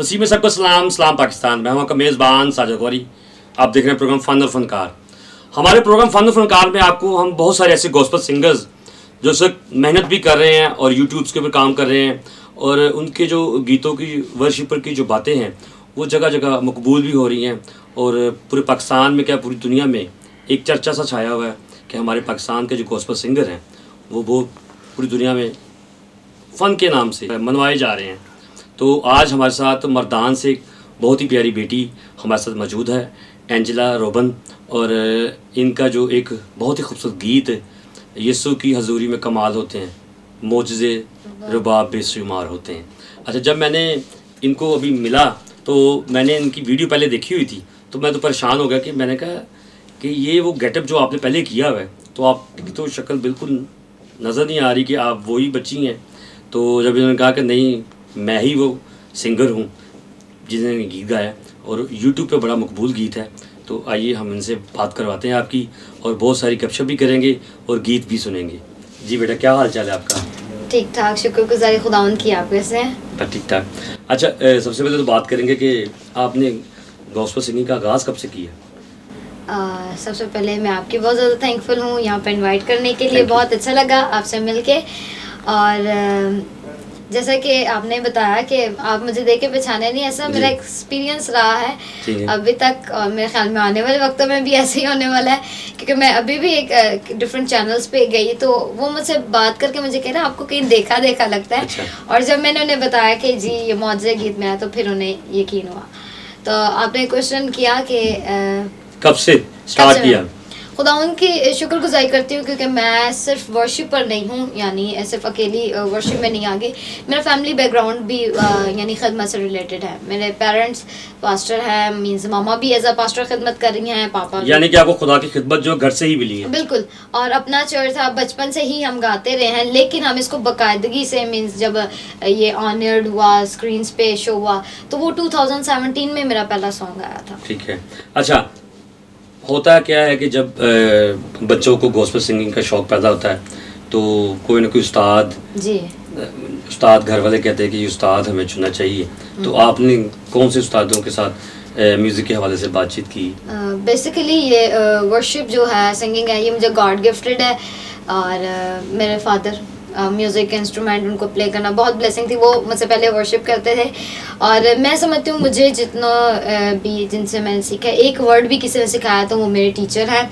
वसीम में सबको सलाम सलाम पाकिस्तान। मैं हूं आपका मेज़बान साजिद गौरी। आप देख रहे हैं प्रोग्राम फ़न और फ़नकार। हमारे प्रोग्राम फ़न और फ़नकार में आपको हम बहुत सारे ऐसे गॉस्पेल सिंगर्स जो सिर्फ मेहनत भी कर रहे हैं और यूट्यूब्स के ऊपर काम कर रहे हैं और उनके जो गीतों की वर्शिपर की जो बातें हैं वो जगह जगह मकबूल भी हो रही हैं और पूरे पाकिस्तान में क्या पूरी दुनिया में एक चर्चा सा छाया हुआ है कि हमारे पाकिस्तान के जो गॉस्पेल सिंगर हैं वो बहुत पूरी दुनिया में फ़न के नाम से मनवाए जा रहे हैं। तो आज हमारे साथ मर्दान से एक बहुत ही प्यारी बेटी हमारे साथ मौजूद है, एंजेला रोबन, और इनका जो एक बहुत ही खूबसूरत गीत यीशु की हजूरी में कमाल होते हैं, मोजज़े रुबाब बेशुमार होते हैं। अच्छा, जब मैंने इनको अभी मिला तो मैंने इनकी वीडियो पहले देखी हुई थी तो मैं तो परेशान हो गया कि मैंने कहा कि ये वो गेटअप जो आपने पहले किया हुआ है तो आपकी तो शक्ल बिल्कुल नज़र नहीं आ रही कि आप वही बच्ची हैं। तो जब इन्होंने कहा कि नहीं, मैं ही वो सिंगर हूँ जिन्होंने गीत गाया और यूट्यूब पे बड़ा मकबूल गीत है, तो आइए हम इनसे बात करवाते हैं आपकी और बहुत सारी गपशप भी करेंगे और गीत भी सुनेंगे। जी बेटा, क्या हाल चाल है आपका? ठीक ठाक, शुक्रगुजारी खुदावंद की। आप कैसे हैं? ठीक ठाक। अच्छा, सबसे पहले तो बात करेंगे कि आपने गॉस्पेल सिंगिंग का आगाज़ कब से किया? सबसे पहले मैं आपकी बहुत ज़्यादा थैंकफुल हूँ यहाँ पे इनवाइट करने के लिए। बहुत अच्छा लगा आपसे मिलके। और जैसा कि आपने बताया कि आप मुझे देख के पहचाने नहीं, ऐसा मेरा एक्सपीरियंस रहा है अभी तक और मेरे ख्याल में आने वाले वक्तों में भी ऐसे ही होने वाला है, क्योंकि मैं अभी भी एक डिफरेंट चैनल्स पे गई तो वो मुझसे बात करके मुझे कह रहा आपको कहीं देखा देखा लगता है। अच्छा। और जब मैंने उन्हें बताया कि जी ये मौजज़े गीत में है तो फिर उन्हें यकीन हुआ। तो आपने क्वेश्चन किया कि कब से स्टार्ट किया? खुदा उनकी शुक्रगुजारी करती हूँ क्योंकि मैं सिर्फ वर्शिपर नहीं हूँ, यानी सिर्फ अकेली वर्शिप में नहीं आ गई। मेरा फैमिली बैकग्राउंड भी यानी खिदमत से रिलेटेड है। मेरे पेरेंट्स पास्टर हैं, मीन्स मामा भी एज अ पास्टर खिदमत कर रही हैं, पापा यानी कि आपको खुदा की खिदमत जो घर से ही मिली है? बिल्कुल। और अपना चर्च था, बचपन से ही हम गाते रहे हैं, लेकिन हम इसको बाकायदगी से मीन्स जब ये ऑनर्ड हुआ, स्क्रीन पे शो हुआ तो वो 2017 में मेरा पहला सॉन्ग आया था। ठीक है। अच्छा, होता क्या है कि जब बच्चों को गॉस्पेल सिंगिंग का शौक़ पैदा होता है तो कोई ना कोई उस्ताद घर वाले कहते हैं कि उस्ताद हमें चुनना चाहिए, तो आपने कौन से उस्तादों के साथ म्यूज़िक के हवाले से बातचीत की? बेसिकली ये वर्शिप जो है, सिंगिंग है, ये मुझे गॉड गिफ्टेड है। और मेरे फादर म्यूज़िक इंस्ट्रूमेंट उनको प्ले करना बहुत ब्लेसिंग थी। वो मुझसे पहले वर्शिप करते थे और मैं समझती हूँ मुझे जितना भी जिनसे मैंने सीखा, एक वर्ड भी किसी ने सिखाया तो वो मेरे टीचर हैं,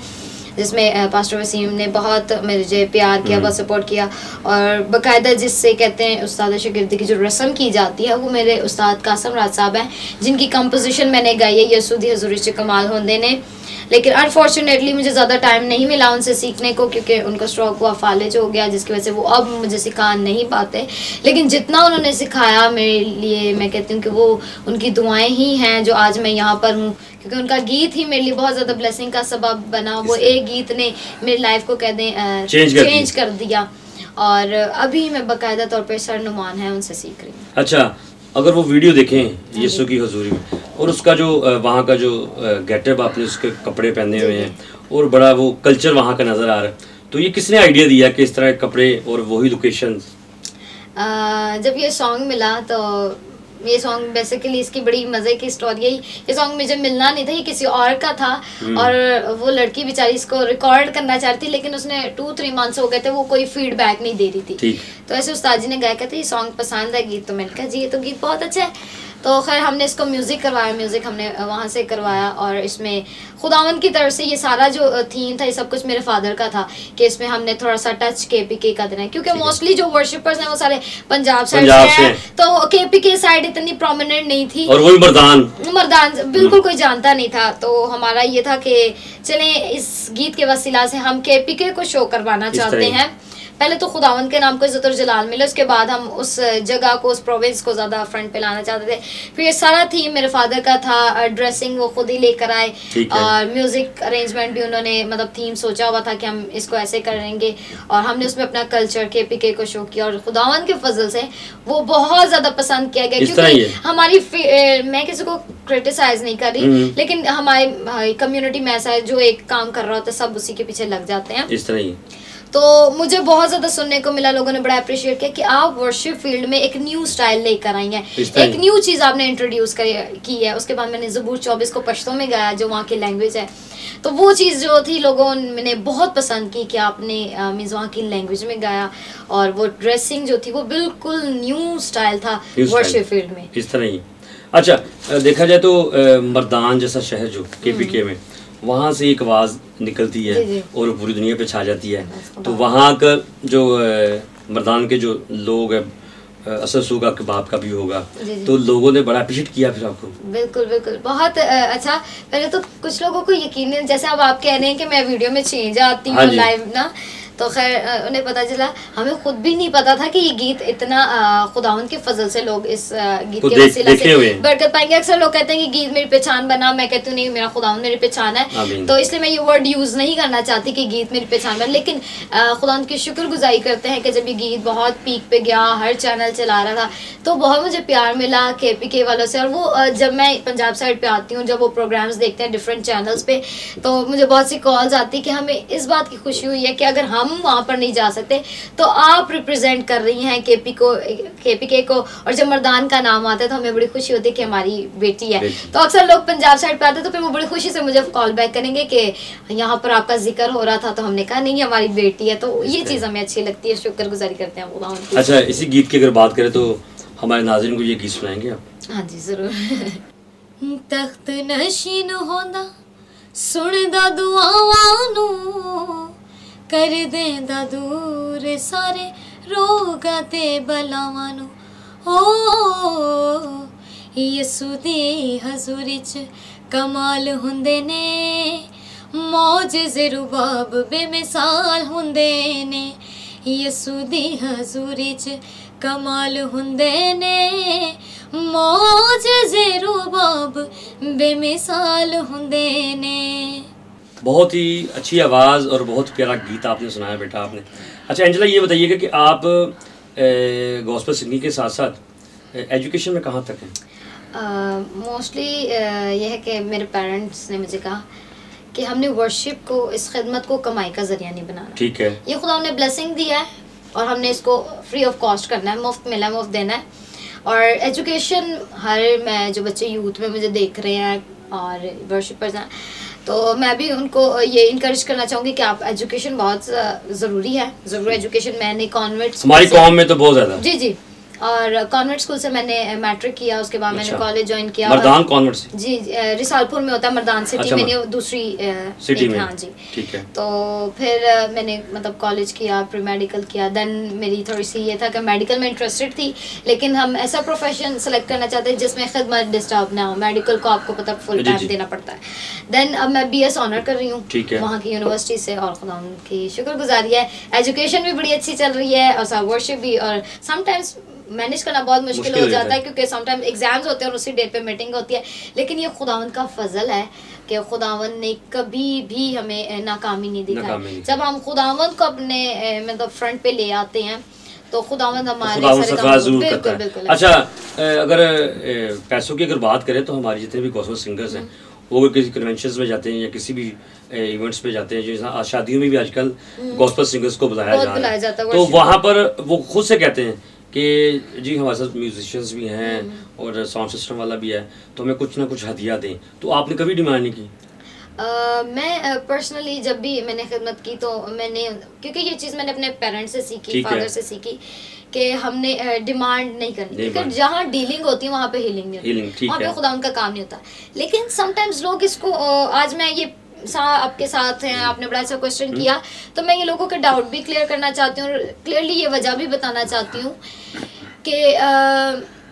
जिसमें पास्टर वसीम ने बहुत मुझे प्यार किया, बहुत सपोर्ट किया। और बाकायदा जिससे कहते हैं उस्ताद शागिर्दी की जो रस्म की जाती है वो मेरे उस्ताद कासम राज साहब हैं, जिनकी कंपोजिशन मैंने गाई है यीशु दी हजूरी से कमाल होंदे ने। लेकिन अनफॉर्चुनेटली मुझे ज़्यादा टाइम नहीं मिला उनसे सीखने को, क्योंकि उनका स्ट्रोक हुआ, फालिज हो गया, जिसकी वजह से वो अब मुझे सिखा नहीं पाते। लेकिन जितना उन्होंने सिखाया मेरे लिए, मैं कहती हूँ कि वो उनकी दुआएं ही हैं जो आज मैं यहाँ पर हूँ, क्योंकि उनका गीत ही मेरे लिए बहुत ज़्यादा ब्लेसिंग का सबब बना। वो एक गीत ने मेरी लाइफ को कह दें चेंज कर दिया और अभी मैं बाकायदा तौर पर सरनुमान है उनसे सीख रही हूँ। अच्छा, अगर वो वीडियो देखें यीशु की हजूरी में और उसका जो वहाँ का जो गेटअप आपने उसके कपड़े पहने हुए हैं और बड़ा वो कल्चर वहाँ का नज़र आ रहा है, तो ये किसने आइडिया दिया कि इस तरह के कपड़े और वही लोकेशन? जब ये सॉन्ग मिला तो ये सॉन्ग बेसिकली इसकी बड़ी मज़े की स्टोरी है। ये सॉन्ग मुझे मिलना नहीं था, ये किसी और का था और वो लड़की बेचारी इसको रिकॉर्ड करना चाहती थी, लेकिन उसने 2-3 मंथ्स हो गए थे, वो कोई फीडबैक नहीं दे रही थी। तो ऐसे उस्ताद जी ने गाया, कहते ये सॉन्ग पसंद है गीत, तो मैंने कहा जी ये तो गीत बहुत अच्छा है। तो खैर हमने इसको म्यूज़िक करवाया, म्यूज़िक हमने वहाँ से करवाया और इसमें खुदावंद की तरफ से ये सारा जो थीम था ये सब कुछ मेरे फादर का था कि इसमें हमने थोड़ा सा टच KPK का देना है, क्योंकि मोस्टली जो वर्शिपर्स हैं वो सारे पंजाब साइड से हैं, तो KPK साइड इतनी प्रोमिनेंट नहीं थी और वही मर्दान बिल्कुल कोई जानता नहीं था। तो हमारा ये था कि चलें इस गीत के वसीला से हम KPK को शो करवाना चाहते हैं। पहले तो खुदावंद के नाम को इज्जत और जलाल मिले, उसके बाद हम उस जगह को, उस प्रोविंस को ज़्यादा फ्रंट पे लाना चाहते थे। फिर ये सारा थीम मेरे फादर का था, ड्रेसिंग वो खुद ही लेकर आए और म्यूज़िक अरेंजमेंट भी उन्होंने, मतलब थीम सोचा हुआ था कि हम इसको ऐसे करेंगे और हमने उसमें अपना कल्चर KPK को शो किया और खुदावंद के फजल से वो बहुत ज़्यादा पसंद किया गया। क्योंकि हमारी मैं किसी को क्रिटिसाइज नहीं कर रही, लेकिन हमारी कम्युनिटी में ऐसा है जो एक काम कर रहा होता है सब उसी के पीछे लग जाते हैं। इस तरह ही तो मुझे बहुत ज़्यादा सुनने को मिला, लोगों ने बड़ा अप्रिशिएट किया कि आप वर्शिप फील्ड में एक न्यू स्टाइल लेकर आई हैं, एक न्यू चीज़ आपने इंट्रोड्यूस की है। उसके बाद मैंने ज़बूर 24 को पश्तो में गाया, जो वहाँ की लैंग्वेज है, तो वो चीज़ जो थी लोगों ने बहुत पसंद की कि आपने मीन्स वहाँ की लैंग्वेज में गाया, और वो ड्रेसिंग जो थी वो बिल्कुल न्यू स्टाइल था वर्शिप फील्ड में। इस तरह ही। अच्छा, देखा जाए तो मर्दान जैसा शहर जो KPK में, वहाँ से एक आवाज़ निकलती है और वो पूरी दुनिया पे छा जाती है। तो वहाँ का जो मर्दान के जो लोग हैं, असर सूगा कबाब का भी होगा, तो लोगों ने बड़ा अप्रिशिएट किया फिर आपको? बिल्कुल बिल्कुल, बहुत अच्छा। पहले तो कुछ लोगों को यकीन नहीं, जैसे अब आप कह रहे हैं कि मैं वीडियो में चेंज आती हूँ लाइव ना, तो खैर उन्हें पता चला, हमें खुद भी नहीं पता था कि ये गीत इतना खुदावंद के फजल से लोग इस गीत के वसीला से बरकत पाएंगे। अक्सर लोग कहते हैं कि गीत मेरी पहचान बना, मैं कहती हूँ नहीं, मेरा खुदावंद मेरी पहचान है, तो इसलिए मैं ये वर्ड यूज़ नहीं करना चाहती कि गीत मेरी पहचान बना। लेकिन खुदावंद की शुक्रगुजारी करते हैं कि जब ये गीत बहुत पीक पे गया, हर चैनल चला रहा था, तो बहुत मुझे प्यार मिला KPK वालों से। और वो जब मैं पंजाब साइड पे आती हूँ, जब वो प्रोग्राम्स देखते हैं डिफरेंट चैनल्स पे, तो मुझे बहुत सी कॉल्स आती कि हमें इस बात की खुशी हुई है कि अगर हम वहाँ पर नहीं जा सकते तो आप रिप्रेजेंट कर रही हैं KPK को, और जब मर्दान का नाम आता है तो हमें बड़ी खुशी होती है कि हमारी बेटी है। तो अक्सर लोग पंजाब साइड पे आते तो फिर वो बड़ी खुशी से मुझे कॉल बैक करेंगे कि यहाँ पर आपका जिक्र हो रहा था, तो हमने कहा नहीं, हमारी बेटी है। तो ये चीज़ हमें अच्छी लगती है, शुक्रगुजारी करते हैं खुदा उनकी। अच्छा, इसी गीत की अगर बात करें तो हमारे नाज़रीन को ये गीत सुनाएंगे आप? हाँ जी जरूर। तख्त नशीन होंदा सुनदा दुआवां नूं, कर देंदा दूर सारे रोगां ते बलावां नूं। ओ यसू दी हज़ूरी च कमाल हुंदे ने, मौजिज़े रुबाब बेमिसाल हुंदे ने। यसू दी हज़ूरी च कमाल हुंदे ने, मौजिज़े रुबाब बेमिसाल हुंदे ने। बहुत ही अच्छी आवाज़ और बहुत प्यारा गीत आपने सुनाया बेटा आपने। अच्छा एंजेला, ये बताइएगा कि आप गॉस्पेल सिंगिंग के साथ साथ एजुकेशन में कहाँ तक हैं? मोस्टली ये है कि मेरे पेरेंट्स ने मुझे कहा कि हमने वर्शिप को, इस खिदमत को कमाई का ज़रिया नहीं बनाना। ठीक है, ये खुदा ने ब्लेसिंग दिया है और हमने इसको फ्री ऑफ कॉस्ट करना है, मुफ्त मिला है, मुफ्त देना है। और एजुकेशन मैं जो बच्चे यूथ में मुझे देख रहे हैं और वर्शिपर्स हैं, तो मैं भी उनको ये इनकरेज करना चाहूँगी कि आप एजुकेशन बहुत ज़रूरी है, ज़रूर एजुकेशन। मैंने कॉन्वेंट, हमारी कौम में तो बहुत ज़्यादा, जी जी, और कॉन्वेंट स्कूल से मैंने मैट्रिक किया, उसके बाद मैंने कॉलेज ज्वाइन किया। मर्दान कॉन्वेंट से? जी, रिसालपुर में होता है मर्दान सिटी। अच्छा, मैंने दूसरी सिटी में। हाँ जी, ठीक है। तो फिर मैंने मतलब कॉलेज किया, प्री मेडिकल किया। देन मेरी थोड़ी सी ये था कि मेडिकल में इंटरेस्टेड थी, लेकिन हम ऐसा प्रोफेशन सेलेक्ट करना चाहते हैं जिसमें खिदमत डिस्टर्ब ना हो। मेडिकल को आपको पता फुल टाइम देना पड़ता है। देन अब मैं BS ऑनर कर रही हूँ वहाँ की यूनिवर्सिटी से, और खुदा उनकी शुक्रगुजारी है, एजुकेशन भी बड़ी अच्छी चल रही है और वर्शिप भी। और समटाइम्स मैनेज करना बहुत मुश्किल हो जाता है क्योंकि समटाइम्स एग्जाम्स होते हैं और उसी डेट पे मीटिंग होती है, लेकिन ये खुदावंद का फजल है कि खुदावंद ने कभी भी हमें नाकामी नहीं दिखाई। जब हम खुदावंद को अपने मतलब फ्रंट पे ले आते हैं तो खुदावंद हमारे सारे काम बिल्कुल बिल्कुल। अच्छा, अगर पैसों की अगर बात करें तो हमारे जितने भी गॉस्पेल सिंगर्स हैं वो किसी कन्वेंशंस में जाते हैं या किसी भी इवेंट्स पे जाते हैं, जैसे शादियों में भी आजकल गॉस्पेल सिंगर्स को बुलाया जाता है, तो वहाँ पर वो खुद से कहते हैं कि जी हमारे साथ म्यूजिशियंस भी हैं और साउंड सिस्टम वाला भी है, तो हमें कुछ ना कुछ हदिया दें। तो आपने कभी डिमांड नहीं की? मैं पर्सनली जब भी मैंने खिदमत की तो मैंने, क्योंकि ये चीज़ मैंने अपने पेरेंट्स से सीखी, फादर से सीखी कि हमने डिमांड नहीं करनी, क्योंकि जहाँ डीलिंग होती है वहाँ पे हीलिंग नहीं होती, वहाँ पे खुदा उनका काम नहीं होता। लेकिन समटाइम्स लोग इसको, आज मैं ये आपके साथ हैं, आपने बड़ा अच्छा क्वेश्चन किया, तो मैं ये लोगों के डाउट भी क्लियर करना चाहती हूँ, क्लियरली ये वजह भी बताना चाहती हूँ कि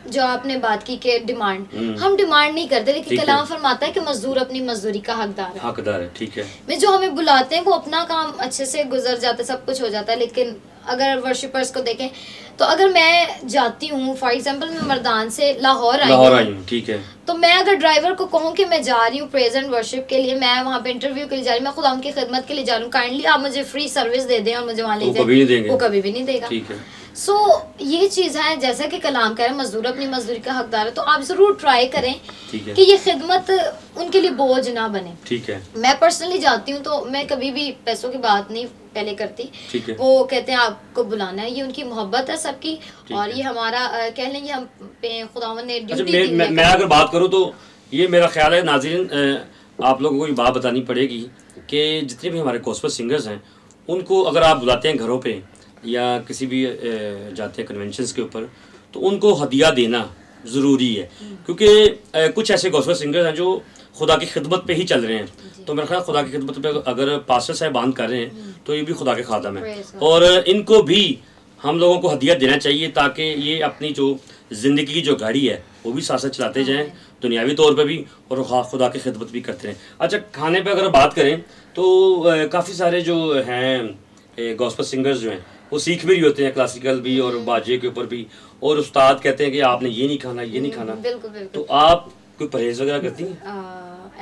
जो आपने बात की कि डिमांड, हम डिमांड नहीं करते, लेकिन कलाम फरमाता है कि मजदूर अपनी मजदूरी का हकदार है। ठीक है, मैं जो हमें बुलाते हैं वो अपना काम अच्छे से गुजर जाता है, सब कुछ हो जाता है। लेकिन अगर वर्शिपर्स को देखें तो अगर मैं जाती हूँ, फॉर एग्जांपल मैं मर्दान से लाहौर आई हूँ, ठीक है, तो मैं अगर ड्राइवर को कहूँ कि मैं जा रही हूँ प्रेज एंड वर्शिप के लिए, मैं वहाँ पे इंटरव्यू के लिए जा रही हूँ, मैं खुदा उनकी खिदमत के लिए जा रही हूँ, काइंडली आप मुझे फ्री सर्विस दे दें और मुझे वहाँ ले जाएं, वो कभी भी नहीं देगा। सो ये चीज़ है, जैसा कि कलाम कह रहे हैं मजदूर अपनी मजदूरी का हकदार है, तो आप ज़रूर ट्राई करें कि ये खिदमत उनके लिए बोझ ना बने। ठीक है। मैं पर्सनली जाती हूँ तो मैं कभी भी पैसों की बात नहीं पहले करती। ठीक है। वो कहते हैं आपको बुलाना है, ये उनकी मोहब्बत है सबकी, और ये हमारा कह लेंगे हम पे खुदावन ने ड्यूटी दी है। मैं अगर बात करूँ तो ये मेरा ख्याल है नाज़रीन, आप लोगों को ये बात बतानी पड़ेगी कि जितने भी हमारे गॉस्पेल सिंगर्स हैं उनको अगर आप बुलाते हैं घरों पे या किसी भी जाते हैं कन्वेंशंस के ऊपर, तो उनको हदिया देना ज़रूरी है, क्योंकि कुछ ऐसे गॉस्पेल सिंगर्स हैं जो खुदा की खिदमत पे ही चल रहे हैं। तो मेरा ख्याल खुदा की खिदमत पे अगर पास्टर साहबान कर रहे हैं तो ये भी खुदा के खादम है, और इनको भी हम लोगों को हदिया देना चाहिए ताकि ये अपनी जो ज़िंदगी की जो गाड़ी है वो भी साथ साथ चलाते जाएं, दुनियावी तौर पे भी, और खुदा की खिदमत भी करते रहें। अच्छा, खाने पे अगर बात करें तो काफ़ी सारे जो हैं गॉस्पेल सिंगर्स जो हैं वो सीख भी होते हैं, क्लासिकल भी और बाजे के ऊपर भी, और उस्ताद कहते हैं कि आपने ये नहीं खाना, ये नहीं खाना। बिल्कुल बिल्कुल। तो आप कोई परहेज वगैरह करती हैं?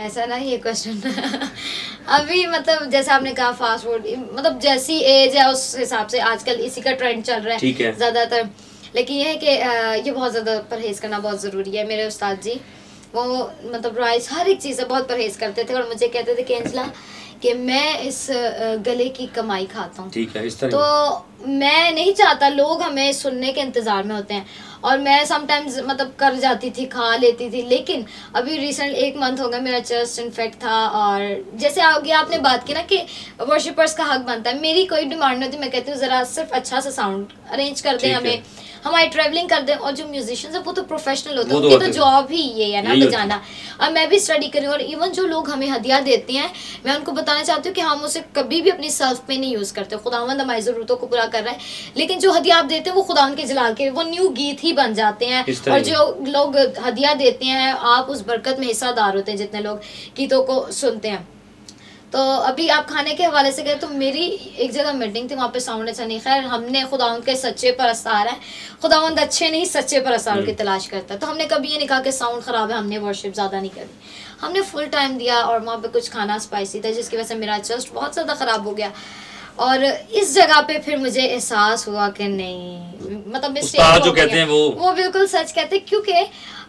ऐसा ना ये क्वेश्चन अभी मतलब जैसे आपने कहा फास्ट फूड, मतलब जैसी एज है उस हिसाब से आजकल इसी का ट्रेंड चल रहा है ज़्यादातर, लेकिन ये है कि ये बहुत ज़्यादा परहेज़ करना बहुत ज़रूरी है। मेरे उस्ताद जी वो मतलब राइस हर एक चीज़ से बहुत परहेज़ करते थे, और मुझे कहते थे कि एंजला कि मैं इस गले की कमाई खाता हूँ। ठीक है, इस तरह। तो मैं नहीं चाहता, लोग हमें सुनने के इंतज़ार में होते हैं, और मैं समटाइम्स मतलब कर जाती थी, खा लेती थी, लेकिन अभी रिसेंट 1 मंथ हो गया मेरा चेस्ट इन्फेक्ट था, और जैसे आगे आपने बात की ना कि वर्शिपर्स का हक बनता है, मेरी कोई डिमांड नहीं होती, मैं कहती हूँ ज़रा सिर्फ अच्छा सा साउंड अरेंज कर दें, हमें हमारी ट्रैवलिंग कर दें, और जो म्यूजिशियंस है वो तो प्रोफेशनल होते हैं, उनकी तो जॉब ही ये है ना बजाना। और मैं भी स्टडी करी, और इवन जो लोग हमें हदिया देते हैं, मैं उनको बताना चाहती हूँ कि हम उसे कभी भी अपनी सेल्फ पे नहीं यूज़ करते। खुदावंद हमारी ज़रूरतों को पूरा कर रहा है, लेकिन जो हदिया आप देते हैं वो खुदावंद के जलाल के वो न्यू गीत ही बन जाते हैं, और जो लोग हदिया देते हैं आप उस बरकत में हिस्सादार होते हैं जितने लोग गीतों को सुनते हैं। तो अभी आप खाने के हवाले से गए तो मेरी एक जगह मीटिंग थी, वहाँ पे साउंड अच्छा नहीं, खैर हमने खुदावंद के सच्चे परस्तार हैं, खुदावंद अच्छे नहीं सच्चे परस्तार की तलाश करता है, तो हमने कभी ये नहीं कहा कि साउंड ख़राब है, हमने वर्शिप ज़्यादा नहीं करी, हमने फुल टाइम दिया, और वहाँ पे कुछ खाना स्पाइसी था जिसकी वजह से मेरा चेस्ट बहुत ज़्यादा ख़राब हो गया। और इस जगह पे फिर मुझे एहसास हुआ कि नहीं, मतलब मिस्टेक जो कहते हैं वो बिल्कुल सच कहते हैं, क्योंकि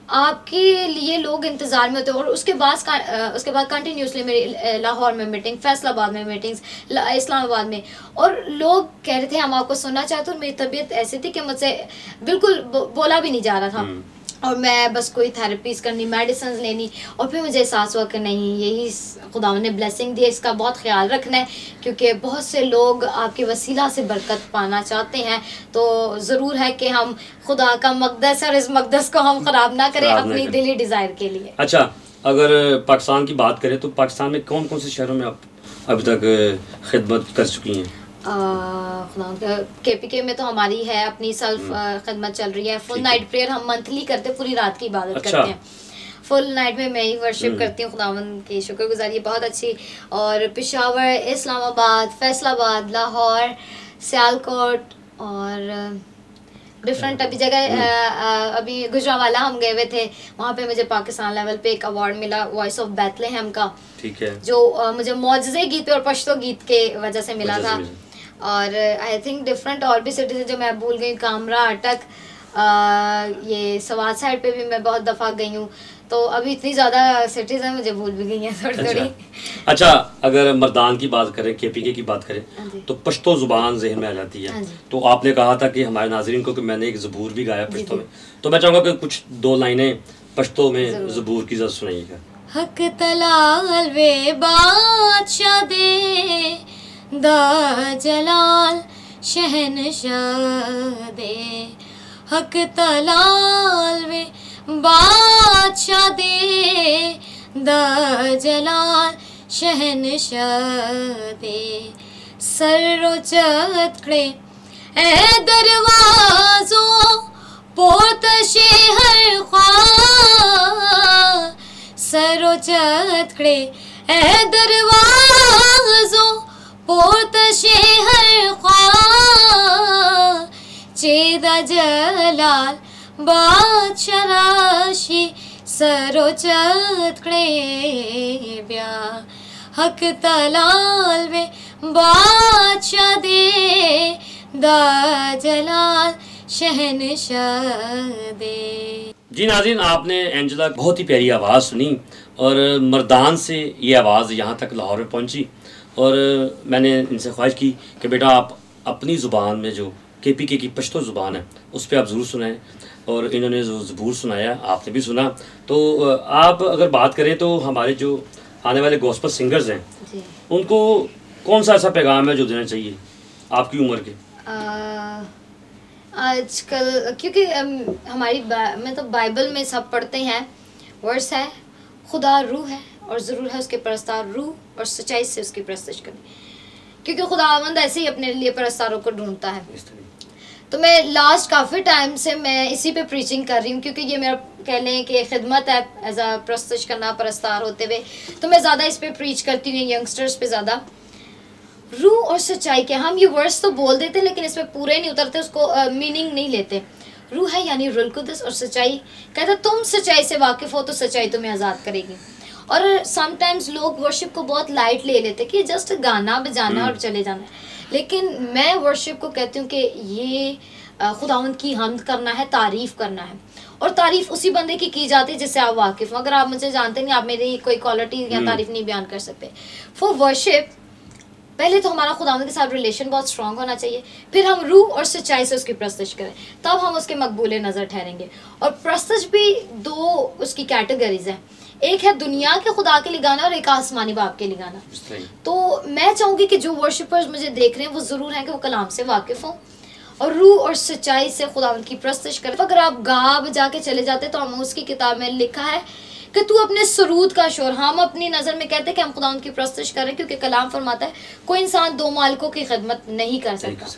आपके लिए लोग इंतज़ार में होते हैं। और उसके बाद कंटिन्यूसली मेरी लाहौर में मीटिंग, फैसलाबाद में मीटिंग्स, इस्लामाबाद में, और लोग कह रहे थे हम आपको सुनना चाहते, और मेरी तबीयत ऐसी थी कि मुझसे बिल्कुल बोला भी नहीं जा रहा था, और मैं बस कोई थेरेपीज करनी, मेडिसिन लेनी, और फिर मुझे एहसास हुआ कि नहीं, यही खुदा ने ब्लेसिंग दी है, इसका बहुत ख्याल रखना है, क्योंकि बहुत से लोग आपके वसीला से बरकत पाना चाहते हैं, तो ज़रूर है कि हम खुदा का मकदस और इस मकदस को हम ख़राब ना करें अपनी दिली डिज़ायर के लिए। अच्छा, अगर पाकिस्तान की बात करें तो पाकिस्तान में कौन कौन से शहरों में आप अभी तक खिदमत कर चुकी हैं? KPK में तो हमारी है अपनी सेल्फ खिदमत चल रही है, फुल नाइट प्रेयर हम मंथली करते, पूरी रात की इबादत करते हैं, फुल नाइट में मैं ही वर्शिप करती हूँ, खुदावंद की शुक्रगुजारी बहुत अच्छी। और पेशावर, इस्लामाबाद, फैसलाबाद, लाहौर, सियालकोट और डिफरेंट अभी जगह, अभी गुजरावाला हम गए हुए थे, वहाँ पे मुझे पाकिस्तान लेवल पे एक अवार्ड मिला वॉइस ऑफ बेथलेहम का, ठीक है, जो मुझे मौजज़े गीत और पश्तो गीत के वजह से मिला था। और आई थिंक डिफरेंट और भी सिटीज़ जो मैं भूल गई, कामरा, अटक, ये सवाद साइड पे भी मैं बहुत दफ़ा गई हूँ, तो अभी इतनी ज़्यादा सिटीज़ हैं मुझे भूल भी गई हैं थोड़ी। अच्छा, अगर मर्दान की बात करें, KPK की बात करें, तो पश्तो ज़ुबान जहन में आ जाती है, तो आपने कहा था कि हमारे नाज़रीन को कि मैंने एक ज़बूर भी गाया पश्तो में, तो मैं चाहूँगा कि कुछ 2 लाइनें पश्तो में ज़बूर की ज़रा सुनाइएगा। हक तलाल वे बादशाह दे दा जलाल शहनशाह दे, हक तलाल वे बादशाह दे दा जलाल शहनशाह दे, सरो चतड़े ए दरवाज़ों पोतशे हर ख्वाह, सरो चतड़े ए दरवाज़ों पोतशे हर ख्वाह, चेदा जलाल बादशाह राशि सरो चतड़े ब्या, हक तलाल वे बादशाह दे दा जलाल शहनशाह दे। जी नाज़रीन, आपने एंजेला बहुत ही प्यारी आवाज़ सुनी और मर्दान से ये आवाज़ यहाँ तक लाहौर में पहुँची और मैंने इनसे ख्वाहिश की कि बेटा आप अपनी ज़ुबान में जो KPK की पश्तो ज़ुबान है उस पर आप ज़रूर सुनाएं और इन्होंने जो ज़बूर सुनाया आपने भी सुना। तो आप अगर बात करें तो हमारे जो आने वाले गॉस्पेल सिंगर्स हैं जी। उनको कौन सा ऐसा पैगाम है जो देना चाहिए आपकी उम्र के? आजकल क्योंकि हमारी मतलब बाइबल में सब पढ़ते हैं, वर्स है खुदा रूह है और ज़रूर है उसके परस्तार रूह और सच्चाई से उसकी परस्तिश करें, क्योंकि खुदावंद ऐसे ही अपने लिए परस्तारों को ढूंढता है। तो मैं लास्ट काफ़ी टाइम से मैं इसी पे प्रीचिंग कर रही हूँ, क्योंकि ये मेरा कह लें कि खिदमत है एज अ परस्तिश करना, परस्तार होते हुए। तो मैं ज़्यादा इस पे प्रीच करती हूँ यंगस्टर्स पे ज़्यादा। रूह और सच्चाई के हम ये वर्ड्स तो बोल देते लेकिन इस पे पूरे नहीं उतरते, उसको मीनिंग नहीं लेते। रूह है यानी रुल कुदस और सच्चाई कहता तुम सच्चाई से वाकिफ़ हो तो सच्चाई तुम्हें आज़ाद करेगी। और समटाइम्स लोग वर्शिप को बहुत लाइट ले लेते कि जस्ट गाना बजाना और चले जाना है, लेकिन मैं वर्शिप को कहती हूँ कि ये खुदावंद की हम्द करना है, तारीफ़ करना है। और तारीफ़ उसी बंदे की जाती है जिससे आप वाकिफ़ हो। अगर आप मुझे जानते नहीं, आप मेरी कोई क्वालिटी या तारीफ़ नहीं बयान कर सकते। फॉर वर्शिप पहले तो हमारा खुदावंद के साथ रिलेशन बहुत स्ट्रांग होना चाहिए, फिर हम रूह और सच्चाई से उसकी प्रस्तुत करें, तब हम उसके मकबूले नज़र ठहरेंगे। और प्रस्तुत भी दो उसकी कैटेगरीज हैं, एक है दुनिया के खुदा के लिए गाना और एक आसमानी बाप के लिए गाना। तो मैं चाहूँगी कि जो वर्शिपर्स मुझे देख रहे हैं वो ज़रूर हैं कि वो कलाम से वाकिफ़ हों और रूह और सच्चाई से खुदावंद की प्रस्तुत करें। अगर आप गा बजा के चले जाते तो हम उसकी किताब में लिखा है कि तू अपने सरूद का शोर, हम अपनी नज़र में कहते हैं कि हम खुदावंद की प्रस्तुत करें, क्योंकि कलाम फरमाता है कोई इंसान दो मालिकों की खिदमत नहीं कर सकता।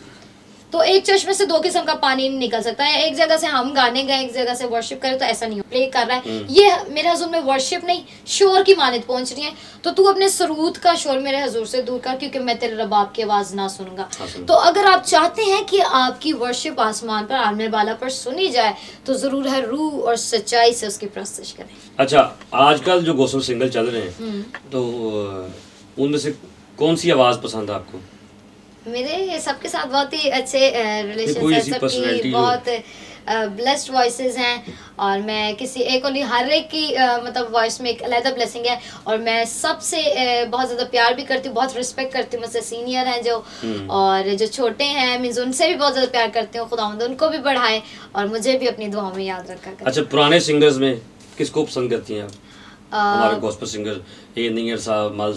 तो एक चश्मे से दो किस्म का पानी नहीं निकल सकता है। एक जगह से हम गाने गए, एक जगह से वर्शिप करें, तो ऐसा नहीं हो। प्ले कर रहा है ये मेरे हजूर में वर्शिप नहीं शोर की मानद पहुंच रही है, तो तू अपने सरूद का शोर मेरे हजूर से दूर कर, क्योंकि मैं तेरे रबाब की आवाज़ ना सुनूंगा। तो अगर आप चाहते हैं कि आपकी वर्शिप आसमान पर आलमे बाला पर सुनी जाए तो ज़रूर है रूह और सच्चाई से उसकी प्रस्तुत करें। अच्छा, आजकल जो गॉस्पेल सिंगल चल रहे हैं तो उनमें से कौन सी आवाज़ पसंद है आपको? मेरे सबके साथ बहुत ही अच्छे रिलेशन है, सबकी बहुत ब्लेस्ड वॉइसेस हैं और मैं किसी एक और नहीं, हर एक की मतलब वॉइस में एक अलग ब्लेसिंग है। और मैं सबसे बहुत ज़्यादा प्यार भी करती हूँ, बहुत रिस्पेक्ट करती हूँ। मुझसे सीनियर हैं जो और जो छोटे हैं मीन्स उनसे भी बहुत ज़्यादा प्यार करती हूँ। खुदावंद उनको भी बढ़ाए और मुझे भी अपनी दुआओं में याद रखा करें। अच्छा, पुराने सिंगर्स में किसको पसंद करती हैं आप? हमारे गॉस्पेल सिंगर नियर साहब, मल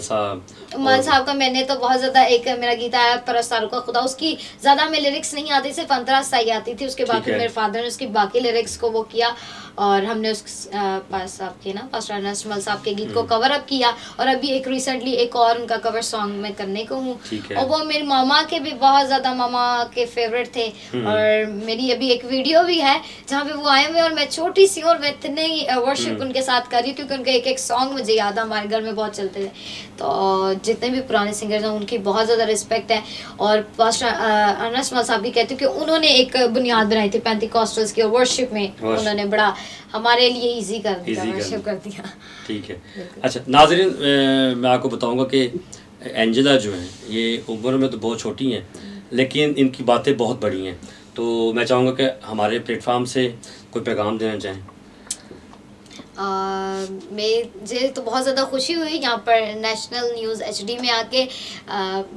साहब का मैंने तो बहुत ज़्यादा एक मेरा गीत आया परस्तारों का खुदा, उसकी ज़्यादा में लिरिक्स नहीं आती, सिर्फ अंतरा साई आती थी। उसके बाद मेरे फादर ने उसकी बाकी लिरिक्स को वो किया और हमने उस साहब के ना पास्टर अर्नेस्ट मल साहब के गीत को कवर अप किया। और अभी एक रिसेंटली एक और उनका कवर सॉन्ग मैं करने को हूँ, और वो मेरी मामा के भी बहुत ज़्यादा मामा के फेवरेट थे। और मेरी अभी एक वीडियो भी है जहाँ पे वो आए हुए और मैं छोटी सी और मैं इतने ही वर्शिप उनके साथ कर रही हूँ, क्योंकि उनके एक सॉन्ग मुझे याद है, हमारे घर में बहुत चलते थे। तो जितने भी पुराने सिंगर्स हैं उनकी बहुत ज़्यादा रिस्पेक्ट है। और पास्टर अर्नेस्ट मल साहब भी कहते हैं कि उन्होंने एक बुनियाद बनाई थी पेंटिकॉस्टल्स की, और वर्शिप में उन्होंने बड़ा हमारे लिए इजी कर दिया, वर्शिप कर दिया। ठीक है। अच्छा नाज़रीन, मैं आपको बताऊंगा कि एंजेला जो है ये उम्र में तो बहुत छोटी हैं, लेकिन इनकी बातें बहुत बड़ी हैं। तो मैं चाहूँगा कि हमारे प्लेटफार्म से कोई पैगाम देना चाहें। मुझे तो बहुत ज़्यादा खुशी हुई यहाँ पर नेशनल न्यूज़ HD में आके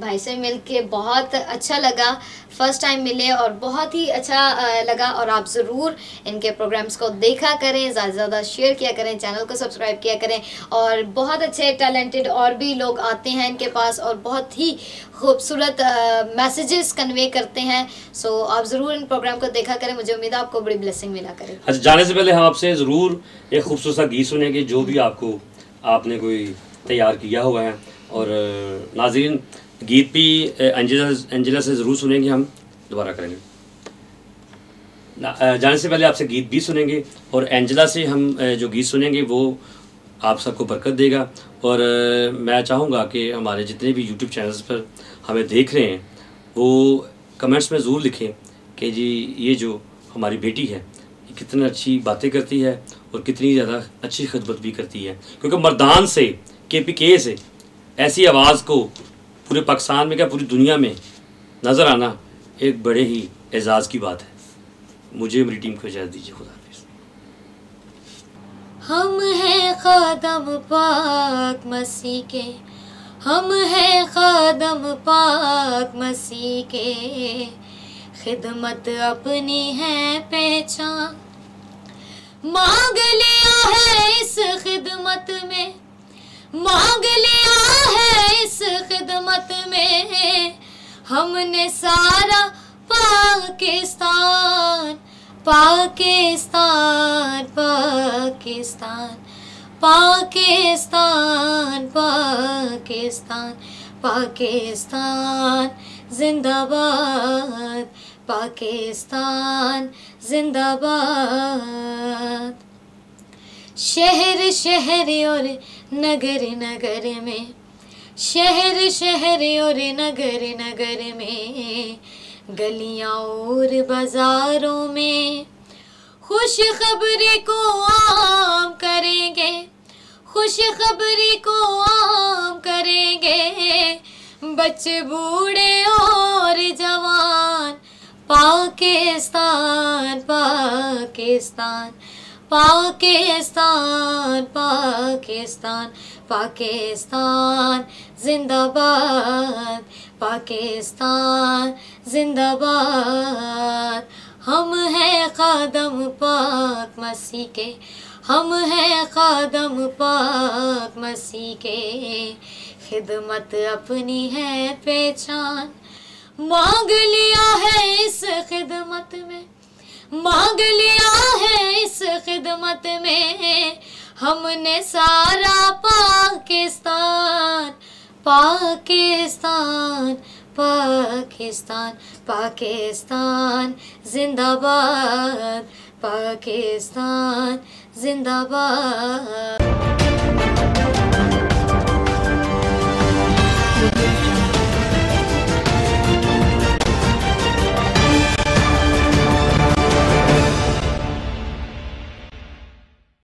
भाई से मिल के बहुत अच्छा लगा। फ़र्स्ट टाइम मिले और बहुत ही अच्छा लगा। और आप ज़रूर इनके प्रोग्राम्स को देखा करें, ज़्यादा से ज़्यादा शेयर किया करें, चैनल को सब्सक्राइब किया करें। और बहुत अच्छे टैलेंटेड और भी लोग आते हैं इनके पास और बहुत ही खूबसूरत मैसेजेस कन्वे करते हैं। सो आप ज़रूर इन प्रोग्राम को देखा करें, मुझे उम्मीद है आपको बड़ी ब्लेसिंग मिला करें। अच्छा, जाने से पहले हम आपसे ज़रूर एक खूबसूरत सा गीत सुनेंगे जो भी आपने कोई तैयार किया हुआ है। और नाज़रीन, गीत भी एंजेला से ज़रूर सुनेंगे, हम दोबारा करेंगे। जाने से पहले आपसे गीत भी सुनेंगे और एंजेला से हम जो गीत सुनेंगे वो आप सबको बरकत देगा। और मैं चाहूँगा कि हमारे जितने भी यूट्यूब चैनल्स पर हमें देख रहे हैं वो कमेंट्स में ज़रूर लिखें कि जी ये जो हमारी बेटी है ये कितनी अच्छी बातें करती है और कितनी ज़्यादा अच्छी खिदमत भी करती है। क्योंकि मर्दान से KPK से ऐसी आवाज़ को पूरे पाकिस्तान में क्या पूरी दुनिया में नज़र आना एक बड़े ही एजाज़ की बात है। मुझे मेरी टीम को इजाज़त दीजिए। खुदा हाफिज़। हम हैं खादम पाक मसीह के, हम हैं खादम पाक मसीह के, खिदमत अपनी है पहचान, मांग लिया है इस खिदमत में, मांग लिया है इस खिदमत में हमने सारा पाकिस्तान, पाकिस्तान, पाकिस्तान, पाकिस्तान, पाकिस्तान, पाकिस्तान जिंदाबाद, पाकिस्तान जिंदाबाद। शहर शहर और नगर नगर में, शहर शहर और नगर नगर में, गलियां और बाजारों में खुशखबरी को आम करेंगे, खुशखबरी को आम करेंगे, बच्चे बूढ़े और जवान, पाकिस्तान, पाकिस्तान, पाकिस्तान, पाकिस्तान, पाकिस्तान जिंदाबाद, पाकिस्तान जिंदाबाद। हम हैं खादम पाक मसीह के, हम हैं खादम पाक मसीह के, खिदमत अपनी है पहचान, मांग लिया है इस खिदमत में, मांग लिया है इस खिदमत में हमने सारा पाकिस्तान, पाकिस्तान, पाकिस्तान, पाकिस्तान जिंदाबाद, पाकिस्तान जिंदाबाद।